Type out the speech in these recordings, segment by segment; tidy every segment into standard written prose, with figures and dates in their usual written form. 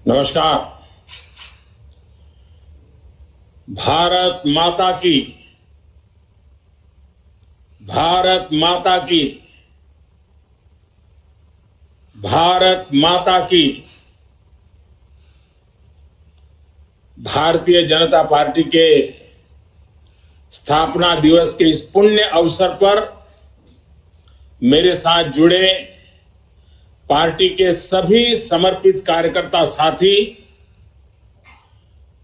नमस्कार। भारत माता की, भारत माता की, भारत माता की। भारतीय जनता पार्टी के स्थापना दिवस के इस पुण्य अवसर पर मेरे साथ जुड़े पार्टी के सभी समर्पित कार्यकर्ता साथी,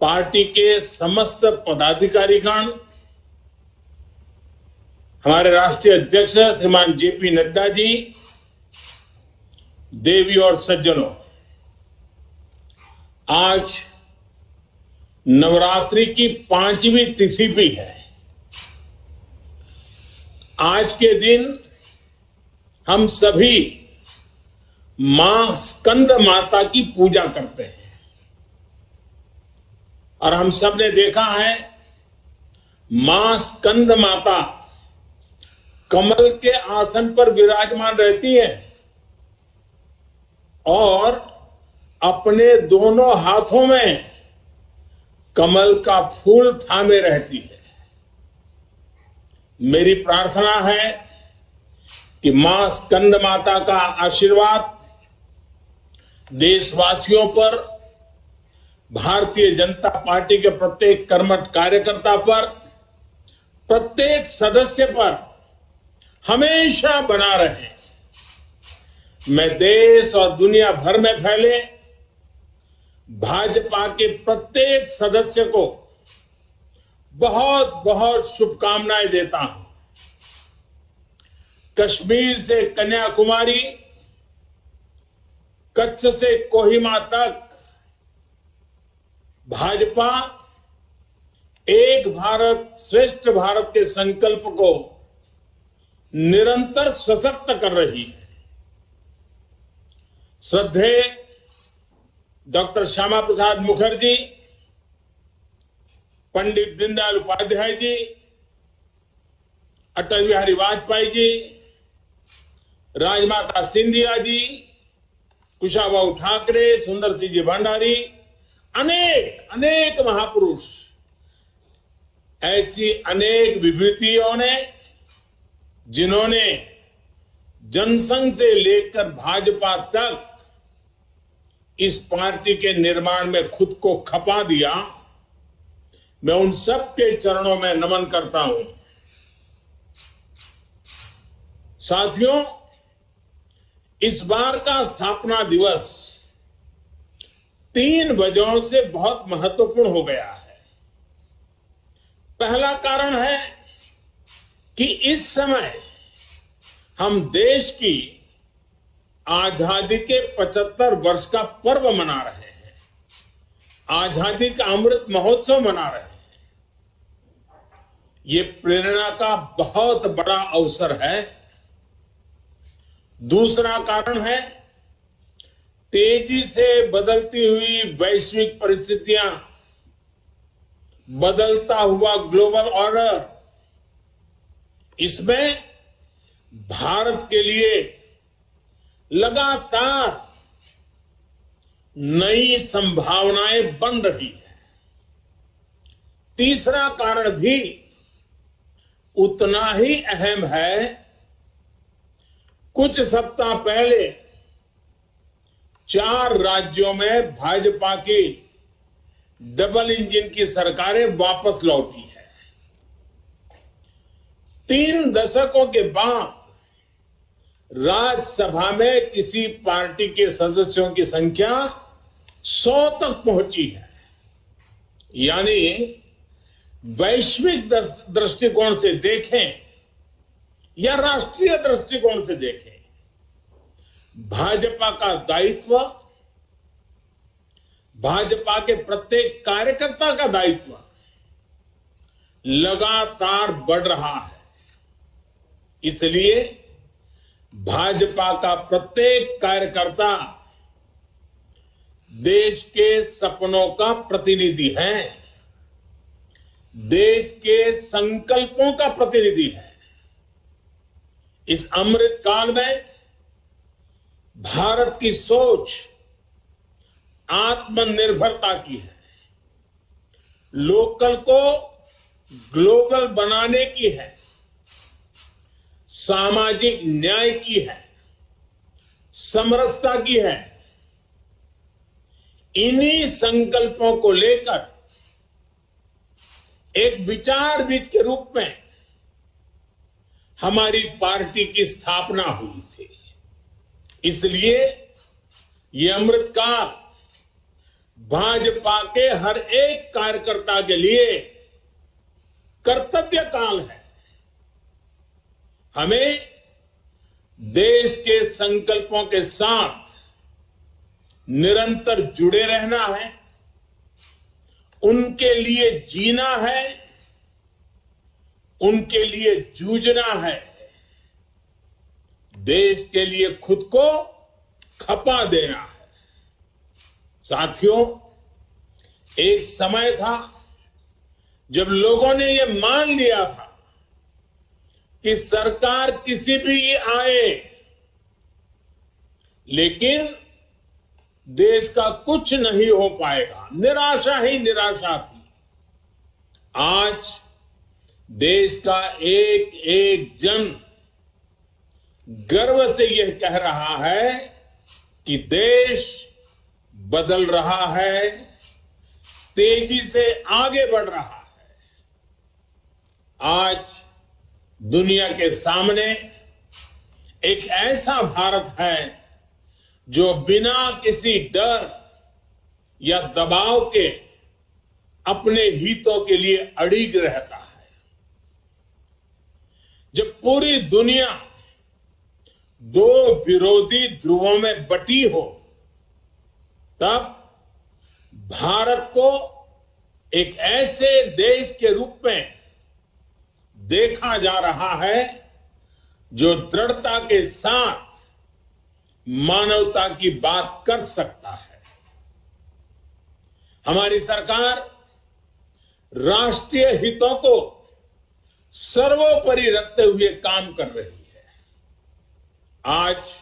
पार्टी के समस्त पदाधिकारीगण, हमारे राष्ट्रीय अध्यक्ष श्रीमान जेपी नड्डा जी, देवी और सज्जनों, आज नवरात्रि की 5वीं तिथि भी है। आज के दिन हम सभी मां स्कंद माता की पूजा करते हैं और हम सब ने देखा है मां स्कंद माता कमल के आसन पर विराजमान रहती है और अपने दोनों हाथों में कमल का फूल थामे रहती है। मेरी प्रार्थना है कि मां स्कंद माता का आशीर्वाद देशवासियों पर, भारतीय जनता पार्टी के प्रत्येक कर्मठ कार्यकर्ता पर, प्रत्येक सदस्य पर हमेशा बना रहे। मैं देश और दुनिया भर में फैले भाजपा के प्रत्येक सदस्य को बहुत बहुत शुभकामनाएं देता हूं। कश्मीर से कन्याकुमारी, कच्छ से कोहिमा तक भाजपा एक भारत श्रेष्ठ भारत के संकल्प को निरंतर सशक्त कर रही है। श्रद्धेय डॉक्टर श्यामा प्रसाद मुखर्जी, पंडित दीनदयाल उपाध्याय जी, अटल बिहारी वाजपेयी जी, राजमाता सिंधिया जी, कुशाभाऊ ठाकरे, सुंदर सिंह जी भंडारी, अनेक अनेक महापुरुष, ऐसी अनेक विभूतियों ने जिन्होंने जनसंघ से लेकर भाजपा तक इस पार्टी के निर्माण में खुद को खपा दिया, मैं उन सब के चरणों में नमन करता हूं। साथियों, इस बार का स्थापना दिवस 3 वजहों से बहुत महत्वपूर्ण हो गया है। पहला कारण है कि इस समय हम देश की आजादी के 75 वर्ष का पर्व मना रहे हैं, आजादी का अमृत महोत्सव मना रहे हैं। ये प्रेरणा का बहुत बड़ा अवसर है। दूसरा कारण है तेजी से बदलती हुई वैश्विक परिस्थितियां, बदलता हुआ ग्लोबल ऑर्डर। इसमें भारत के लिए लगातार नई संभावनाएं बन रही है। तीसरा कारण भी उतना ही अहम है। कुछ सप्ताह पहले 4 राज्यों में भाजपा की डबल इंजन की सरकारें वापस लौटी है। 3 दशकों के बाद राज्यसभा में किसी पार्टी के सदस्यों की संख्या 100 तक पहुंची है। यानी वैश्विक दृष्टिकोण से देखें या राष्ट्रीय दृष्टिकोण से देखें, भाजपा का दायित्व, भाजपा के प्रत्येक कार्यकर्ता का दायित्व लगातार बढ़ रहा है। इसलिए भाजपा का प्रत्येक कार्यकर्ता देश के सपनों का प्रतिनिधि है, देश के संकल्पों का प्रतिनिधि है। इस अमृत काल में भारत की सोच आत्मनिर्भरता की है, लोकल को ग्लोबल बनाने की है, सामाजिक न्याय की है, समरसता की है। इन्हीं संकल्पों को लेकर एक विचारविद के रूप में हमारी पार्टी की स्थापना हुई थी। इसलिए ये अमृतकाल भाजपा के हर एक कार्यकर्ता के लिए कर्तव्य काल है। हमें देश के संकल्पों के साथ निरंतर जुड़े रहना है, उनके लिए जीना है, उनके लिए जूझना है, देश के लिए खुद को खपा देना है। साथियों, एक समय था जब लोगों ने यह मान लिया था कि सरकार किसी भी आए, लेकिन देश का कुछ नहीं हो पाएगा, निराशा ही निराशा थी। आज देश का एक एक जन गर्व से यह कह रहा है कि देश बदल रहा है, तेजी से आगे बढ़ रहा है। आज दुनिया के सामने एक ऐसा भारत है जो बिना किसी डर या दबाव के अपने हितों के लिए अड़िग रहता है। जब पूरी दुनिया दो विरोधी ध्रुवों में बटी हो, तब भारत को एक ऐसे देश के रूप में देखा जा रहा है जो दृढ़ता के साथ मानवता की बात कर सकता है। हमारी सरकार राष्ट्रीय हितों को सर्वोपरि रखते हुए काम कर रही है। आज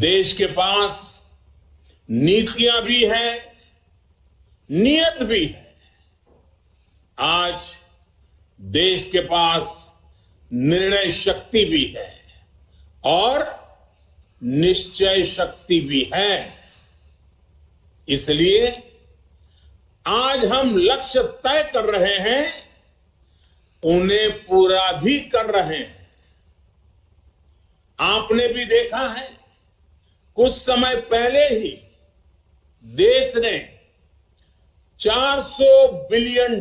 देश के पास नीतियां भी है, नियत भी है। आज देश के पास निर्णय शक्ति भी है और निश्चय शक्ति भी है। इसलिए आज हम लक्ष्य तय कर रहे हैं, उन्हें पूरा भी कर रहे हैं। आपने भी देखा है, कुछ समय पहले ही देश ने $400 बिलियन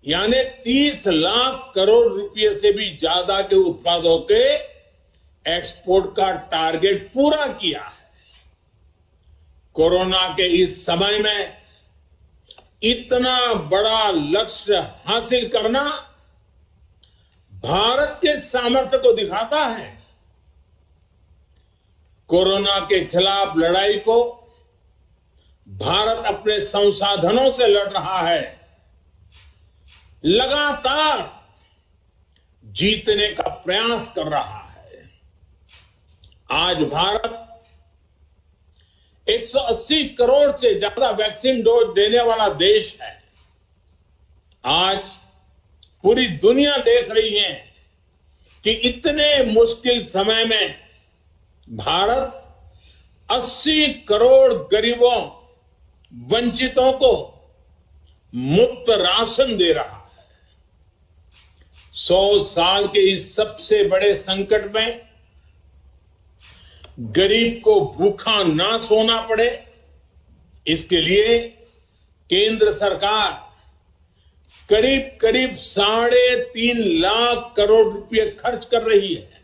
यानी 30 लाख करोड़ रुपए से भी ज्यादा के उत्पादों के एक्सपोर्ट का टारगेट पूरा किया है। कोरोना के इस समय में इतना बड़ा लक्ष्य हासिल करना भारत के सामर्थ्य को दिखाता है। कोरोना के खिलाफ लड़ाई को भारत अपने संसाधनों से लड़ रहा है, लगातार जीतने का प्रयास कर रहा है। आज भारत 180 करोड़ से ज्यादा वैक्सीन डोज देने वाला देश है। आज पूरी दुनिया देख रही है कि इतने मुश्किल समय में भारत 80 करोड़ गरीबों, वंचितों को मुफ्त राशन दे रहा है। 100 साल के इस सबसे बड़े संकट में गरीब को भूखा ना सोना पड़े, इसके लिए केंद्र सरकार करीब करीब 3.5 लाख करोड़ रुपए खर्च कर रही है।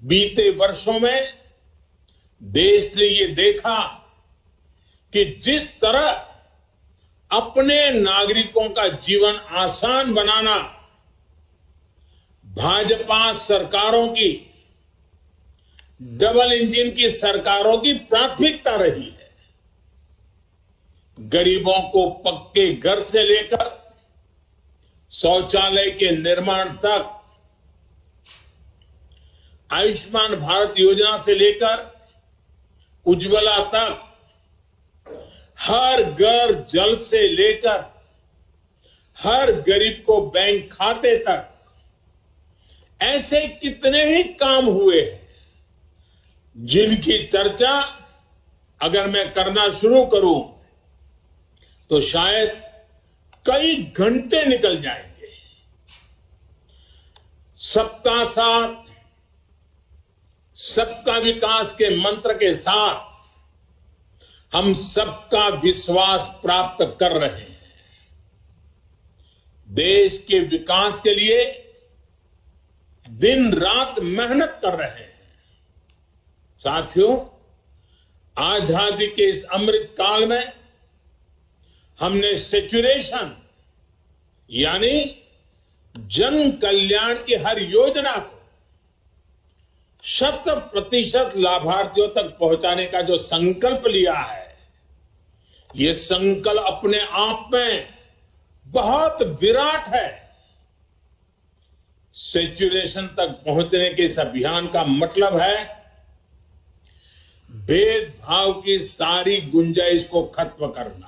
बीते वर्षों में देश ने ये देखा कि जिस तरह अपने नागरिकों का जीवन आसान बनाना भाजपा सरकारों की, डबल इंजन की सरकारों की प्राथमिकता रही है। गरीबों को पक्के घर से लेकर शौचालय के निर्माण तक, आयुष्मान भारत योजना से लेकर उज्ज्वला तक, हर घर जल से लेकर हर गरीब को बैंक खाते तक, ऐसे कितने ही काम हुए हैं जिनकी चर्चा अगर मैं करना शुरू करूं तो शायद कई घंटे निकल जाएंगे। सबका साथ, सबका विकास के मंत्र के साथ हम सबका विश्वास प्राप्त कर रहे हैं। देश के विकास के लिए दिन रात मेहनत कर रहे हैं। साथियों, आजादी के इस अमृत काल में हमने सेचुरेशन यानी जन कल्याण की हर योजना को 100% लाभार्थियों तक पहुंचाने का जो संकल्प लिया है, ये संकल्प अपने आप में बहुत विराट है। सेचुरेशन तक पहुंचने के इस अभियान का मतलब है भेदभाव की सारी गुंजाइश को खत्म करना,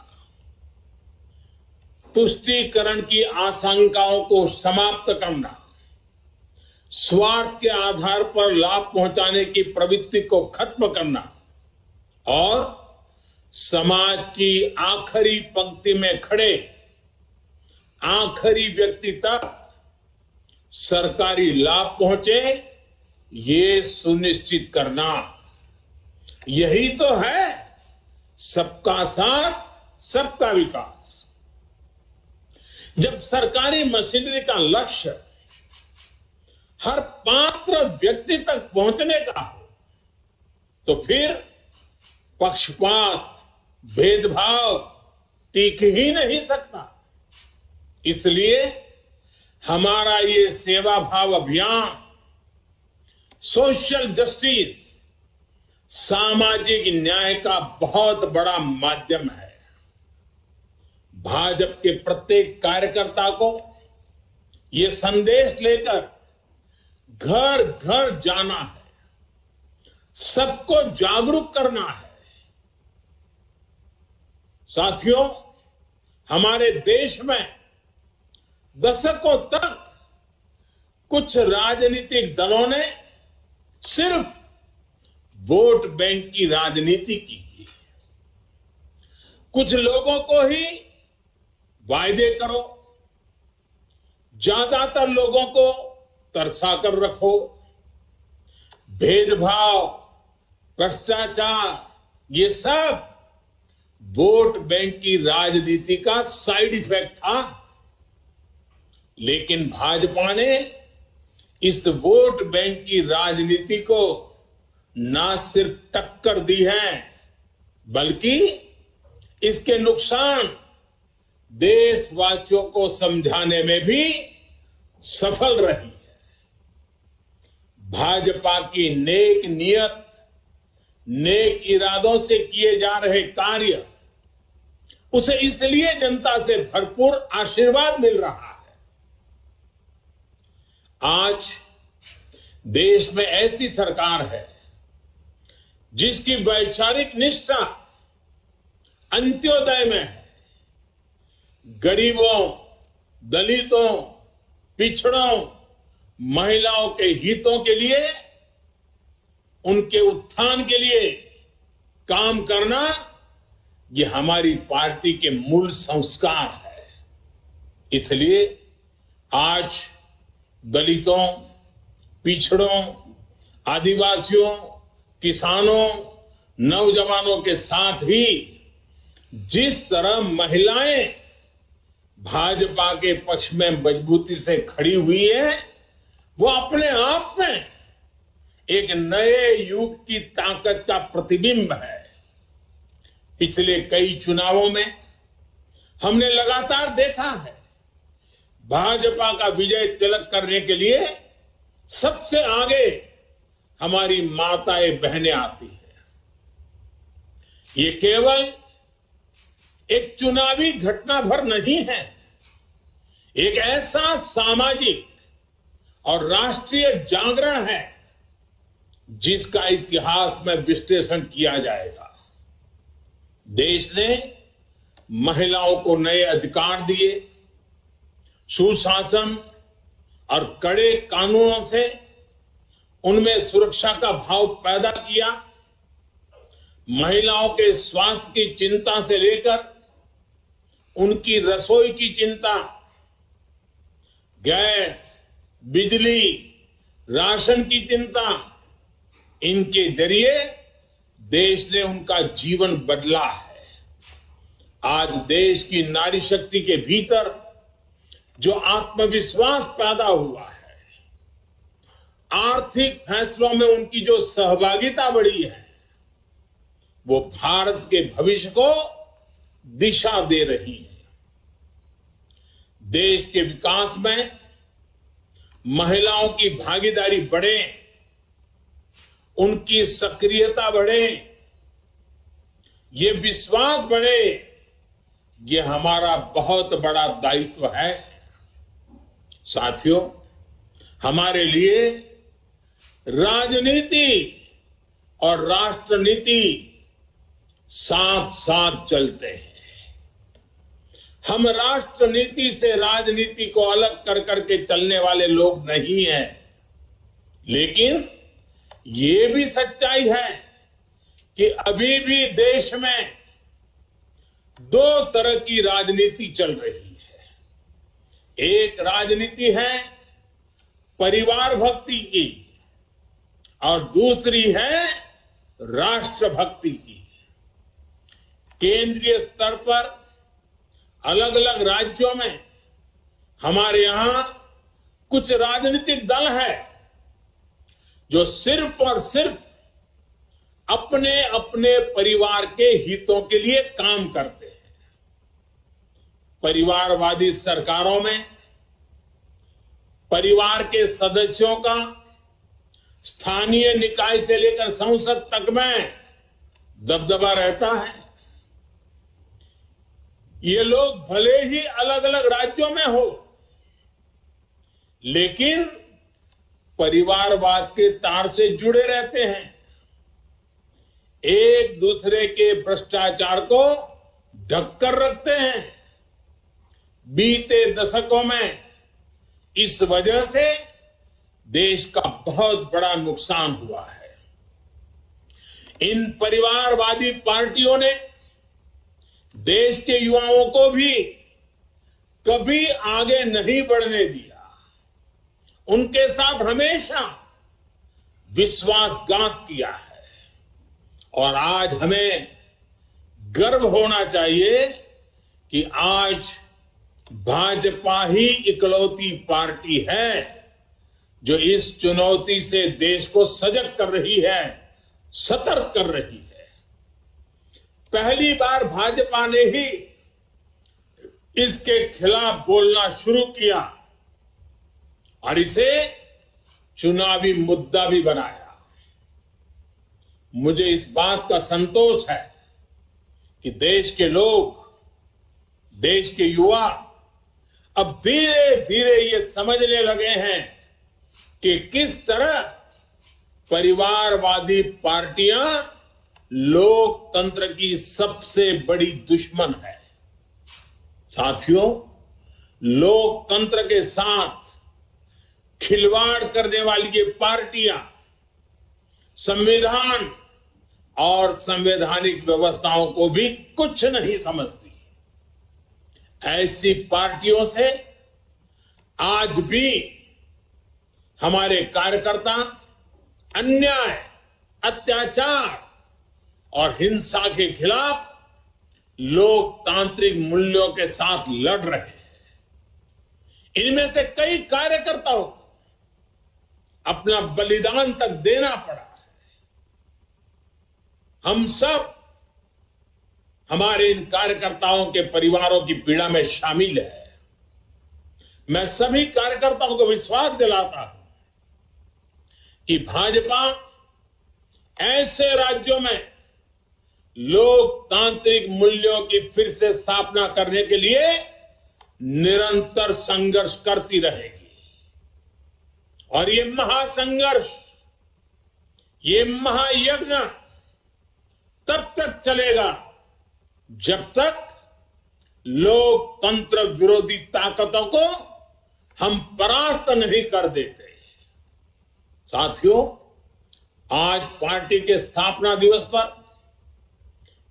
तुष्टीकरण की आशंकाओं को समाप्त करना, स्वार्थ के आधार पर लाभ पहुंचाने की प्रवृत्ति को खत्म करना और समाज की आखिरी पंक्ति में खड़े आखिरी व्यक्ति तक सरकारी लाभ पहुंचे, ये सुनिश्चित करना। यही तो है सबका साथ, सबका विकास। जब सरकारी मशीनरी का लक्ष्य हर पात्र व्यक्ति तक पहुंचने का हो तो फिर पक्षपात, भेदभाव टिक ही नहीं सकता। इसलिए हमारा ये सेवा भाव अभियान सोशल जस्टिस, सामाजिक न्याय का बहुत बड़ा माध्यम है। भाजपा के प्रत्येक कार्यकर्ता को ये संदेश लेकर घर घर जाना है, सबको जागरूक करना है। साथियों, हमारे देश में दशकों तक कुछ राजनीतिक दलों ने सिर्फ वोट बैंक की राजनीति की। कुछ लोगों को ही वायदे करो, ज्यादातर लोगों को तरसा कर रखो। भेदभाव, भ्रष्टाचार, ये सब वोट बैंक की राजनीति का साइड इफेक्ट था। लेकिन भाजपा ने इस वोट बैंक की राजनीति को ना सिर्फ टक्कर दी है, बल्कि इसके नुकसान देशवासियों को समझाने में भी सफल रही है। भाजपा की नेक नियत, नेक इरादों से किए जा रहे कार्य, उसे इसलिए जनता से भरपूर आशीर्वाद मिल रहा है। आज देश में ऐसी सरकार है जिसकी वैचारिक निष्ठा अंत्योदय में है। गरीबों, दलितों, पिछड़ों, महिलाओं के हितों के लिए, उनके उत्थान के लिए काम करना, ये हमारी पार्टी के मूल संस्कार है। इसलिए आज दलितों, पिछड़ों, आदिवासियों, किसानों, नौजवानों के साथ ही जिस तरह महिलाएं भाजपा के पक्ष में मजबूती से खड़ी हुई है, वो अपने आप में एक नए युग की ताकत का प्रतिबिंब है। पिछले कई चुनावों में हमने लगातार देखा है, भाजपा का विजय तिलक करने के लिए सबसे आगे हमारी माताएं बहनें आती है। ये केवल एक चुनावी घटना भर नहीं है, एक ऐसा सामाजिक और राष्ट्रीय जागरण है जिसका इतिहास में विश्लेषण किया जाएगा। देश ने महिलाओं को नए अधिकार दिए, सुशासन और कड़े कानूनों से उनमें सुरक्षा का भाव पैदा किया। महिलाओं के स्वास्थ्य की चिंता से लेकर उनकी रसोई की चिंता, गैस, बिजली, राशन की चिंता, इनके जरिए देश ने उनका जीवन बदला है। आज देश की नारी शक्ति के भीतर जो आत्मविश्वास पैदा हुआ है, आर्थिक फैसलों में उनकी जो सहभागिता बढ़ी है, वो भारत के भविष्य को दिशा दे रही है। देश के विकास में महिलाओं की भागीदारी बढ़े, उनकी सक्रियता बढ़े, ये विश्वास बढ़े, ये हमारा बहुत बड़ा दायित्व है। साथियों, हमारे लिए राजनीति और राष्ट्रनीति साथ साथ चलते हैं। हम राष्ट्रनीति से राजनीति को अलग कर करके चलने वाले लोग नहीं हैं, लेकिन ये भी सच्चाई है कि अभी भी देश में दो तरह की राजनीति चल रही है। एक राजनीति है परिवार भक्ति की और दूसरी है राष्ट्रभक्ति की। केंद्रीय स्तर पर अलग अलग राज्यों में हमारे यहां कुछ राजनीतिक दल है जो सिर्फ और सिर्फ अपने अपने परिवार के हितों के लिए काम करते हैं। परिवारवादी सरकारों में परिवार के सदस्यों का स्थानीय निकाय से लेकर संसद तक में दबदबा रहता है। ये लोग भले ही अलग अलग राज्यों में हो, लेकिन परिवारवाद के तार से जुड़े रहते हैं। एक दूसरे के भ्रष्टाचार को ढककर रखते हैं। बीते दशकों में इस वजह से देश का बहुत बड़ा नुकसान हुआ है। इन परिवारवादी पार्टियों ने देश के युवाओं को भी कभी आगे नहीं बढ़ने दिया। उनके साथ हमेशा विश्वासघात किया है। और आज हमें गर्व होना चाहिए कि आज भाजपा ही इकलौती पार्टी है जो इस चुनौती से देश को सजग कर रही है, सतर्क कर रही है। पहली बार भाजपा ने ही इसके खिलाफ बोलना शुरू किया और इसे चुनावी मुद्दा भी बनाया। मुझे इस बात का संतोष है कि देश के लोग, देश के युवा अब धीरे धीरे ये समझने लगे हैं कि किस तरह परिवारवादी पार्टियां लोकतंत्र की सबसे बड़ी दुश्मन है। साथियों, लोकतंत्र के साथ खिलवाड़ करने वाली ये पार्टियां संविधान और संवैधानिक व्यवस्थाओं को भी कुछ नहीं समझती। ऐसी पार्टियों से आज भी हमारे कार्यकर्ता अन्याय, अत्याचार और हिंसा के खिलाफ लोकतांत्रिक मूल्यों के साथ लड़ रहे हैं। इनमें से कई कार्यकर्ताओं को अपना बलिदान तक देना पड़ा है। हम सब हमारे इन कार्यकर्ताओं के परिवारों की पीड़ा में शामिल है। मैं सभी कार्यकर्ताओं को विश्वास दिलाता हूं कि भाजपा ऐसे राज्यों में लोकतांत्रिक मूल्यों की फिर से स्थापना करने के लिए निरंतर संघर्ष करती रहेगी। और ये महासंघर्ष, ये महायज्ञ तब तक चलेगा जब तक लोकतंत्र विरोधी ताकतों को हम परास्त नहीं कर देते। साथियों, आज पार्टी के स्थापना दिवस पर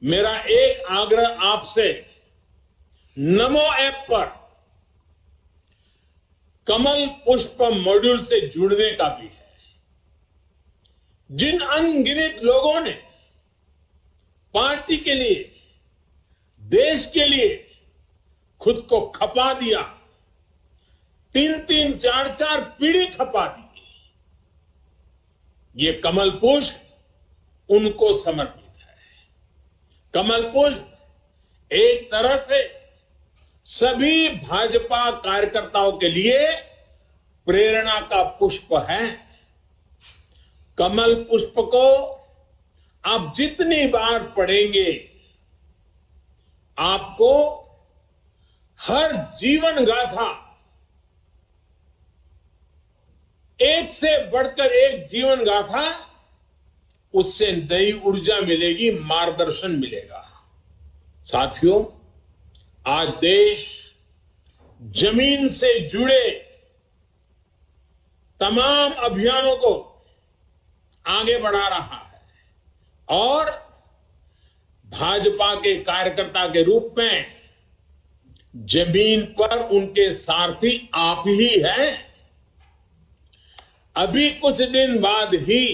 मेरा एक आग्रह आपसे नमो ऐप पर कमल पुष्प मॉड्यूल से जुड़ने का भी है। जिन अनगिनत लोगों ने पार्टी के लिए, देश के लिए खुद को खपा दिया, 3-3, 4-4 पीढ़ी खपा दी, ये कमल पुष्प उनको समर्पित है। कमल पुष्प एक तरह से सभी भाजपा कार्यकर्ताओं के लिए प्रेरणा का पुष्प है। कमल पुष्प को आप जितनी बार पढ़ेंगे, आपको हर जीवन गाथा, एक से बढ़कर एक जीवन गाथा, उससे नई ऊर्जा मिलेगी, मार्गदर्शन मिलेगा। साथियों, आज देश जमीन से जुड़े तमाम अभियानों को आगे बढ़ा रहा है और भाजपा के कार्यकर्ता के रूप में जमीन पर उनके सारथी आप ही हैं। अभी कुछ दिन बाद ही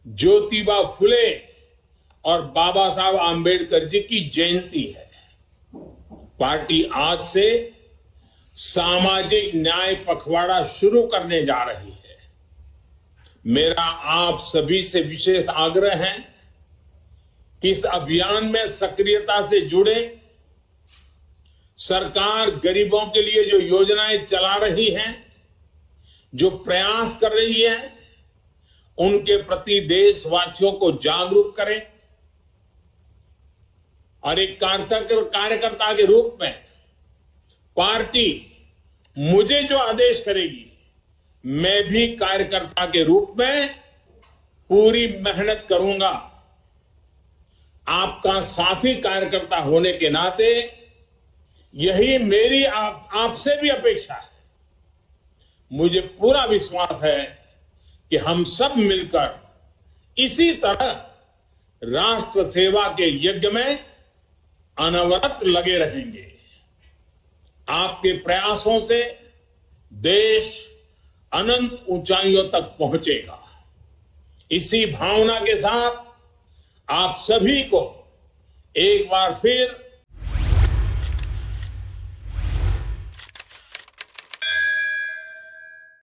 ज्योतिबा फुले और बाबा साहब आंबेडकर जी की जयंती है। पार्टी आज से सामाजिक न्याय पखवाड़ा शुरू करने जा रही है। मेरा आप सभी से विशेष आग्रह है कि इस अभियान में सक्रियता से जुड़े। सरकार गरीबों के लिए जो योजनाएं चला रही है, जो प्रयास कर रही है, उनके प्रति देशवासियों को जागरूक करें और एक कार्यकर्ता के रूप में पार्टी मुझे जो आदेश करेगी, मैं भी कार्यकर्ता के रूप में पूरी मेहनत करूंगा। आपका साथी कार्यकर्ता होने के नाते यही मेरी आपसे भी अपेक्षा है। मुझे पूरा विश्वास है कि हम सब मिलकर इसी तरह राष्ट्र सेवा के यज्ञ में अनवरत लगे रहेंगे। आपके प्रयासों से देश अनंत ऊंचाइयों तक पहुंचेगा। इसी भावना के साथ आप सभी को एक बार फिर